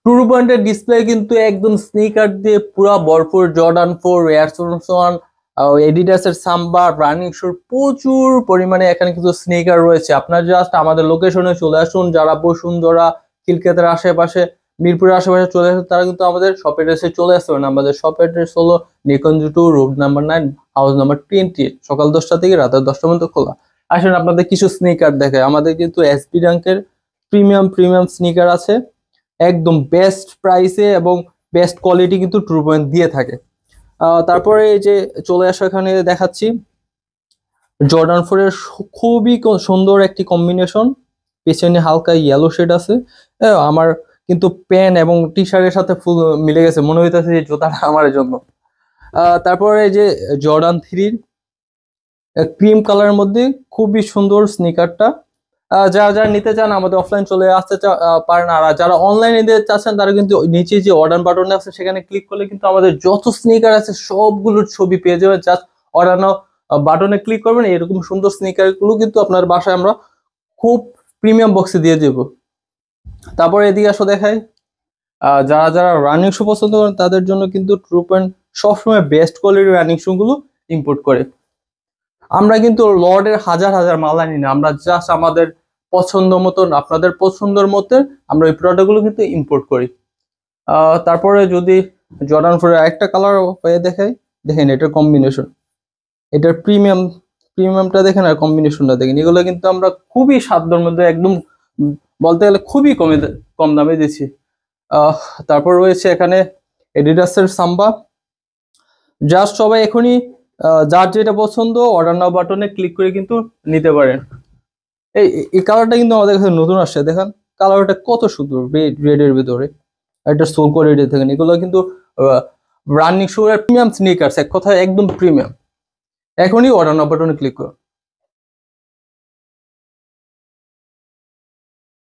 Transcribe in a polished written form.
True পয়েন্টের display কিন্তু একদম স্নিকার দিয়ে পুরো ভরপুর। জর্ডান 4, এয়ার ফোর্স 1, এডিডাসের সাম্বা, রানিং শুর প্রচুর পরিমাণে এখানে কিন্তু স্নিকার রয়েছে। আপনার জাস্ট আমাদের লোকেশনে চলে আসুন, যারা বসুন্ধরা, খিলক্ষেতের আশেপাশে, মিরপুরের আশেপাশে চলে আসুন, তারা কিন্তু আমাদের শপ অ্যাড্রেসে চলে আসতে পারেন। আমাদের শপ অ্যাড্রেস হলো নিকুঞ্জ 2, রোড নাম্বার 9, হাউস নাম্বার 28, সকাল 10টা থেকে রাতের 10টা পর্যন্ত খোলা। আসুন আপনাদের কিছু স্নিকার দেখে। আমাদের কিন্তু এসবি র্যাঙ্কের প্রিমিয়াম স্নিকার আছে, একদম বেস্ট প্রাইসে এবং বেস্ট কোয়ালিটি কিন্তু ট্রু পয়েন্ট দিয়ে থাকে। তারপরে এই যে চলে আসো, এখানে দেখাচ্ছি জর্ডান 4 এর খুবই সুন্দর একটি কম্বিনেশন। পেছনে হালকা ইয়েলো শেড আছে। আমার কিন্তু প্যান্ট এবং টি শার্টের সাথে ফুল মিলে গেছে, মনে হইতেছে যে জুতাটা আমার জন্য। তারপরে এই যে জর্ডান 3 ক্রিম কালারের মধ্যে খুবই সুন্দর স্নিকারটা। যারা যারা নিতে চান আমাদের অফলাইন চলে আসতে পারেন। আর যারা অনলাইনে নিতে চাচ্ছেন তারা কিন্তু নিচে যে অর্ডার বাটন আছে সেখানে ক্লিক করলে কিন্তু আমাদের যত স্নিকার আছে সবগুলোর ছবি পেয়ে যাবে। জাস্ট অর্ডার নাও বাটনে ক্লিক করবেন, এরকম সুন্দর স্নিকার গুলো কিন্তু আপনার বাসায় আমরা খুব প্রিমিয়াম বক্সে দিয়ে দেবো। তারপরে এদিকে আসো দেখাই, যারা যারা রানিং শু পছন্দ করেন তাদের জন্য কিন্তু ট্রু পয়েন্ট সবসময় বেস্ট কোয়ালিটির রানিং শু গুলো ইম্পোর্ট করে। আমরা কিন্তু লর্ডের হাজার হাজার মাল আনি না, আমরা জাস্ট আমাদের পছন্দ মতন, আপনাদের পছন্দের মতো আমরা এই প্রোডাক্টগুলো কিন্তু ইম্পোর্ট করি। তারপরে যদি জর্ডান 4 এর একটা কালার পেয়ে দেখাই, দেখেন এটার কম্বিনেশন, এটার প্রিমিয়ামটা দেখেন আর কম্বিনেশনটা দেখেন। এগুলো কিন্তু আমরা খুবই সাধ্যের মধ্যে, একদম বলতে গেলে খুবই কম দামে দিচ্ছি। তারপর রয়েছে এখানে এডিডাসের সাম্বা। জাস্ট সবাই এখনই যার যেটা পছন্দ অর্ডার নাও বাটনে ক্লিক করে কিন্তু নিতে পারেন। এই কালারটা কিন্তু আমাদের কাছে নতুন আসছে, দেখেন কালারটা কত সুন্দর, রেডের ভিতরে একটা সোল কোয়ালিটি দেখেন। এগুলো কিন্তু রানিং শু এর প্রিমিয়াম স্নিকার্স, এক কথায় একদম প্রিমিয়াম। এখনই অর্ডার নাও বাটনে ক্লিক করুন।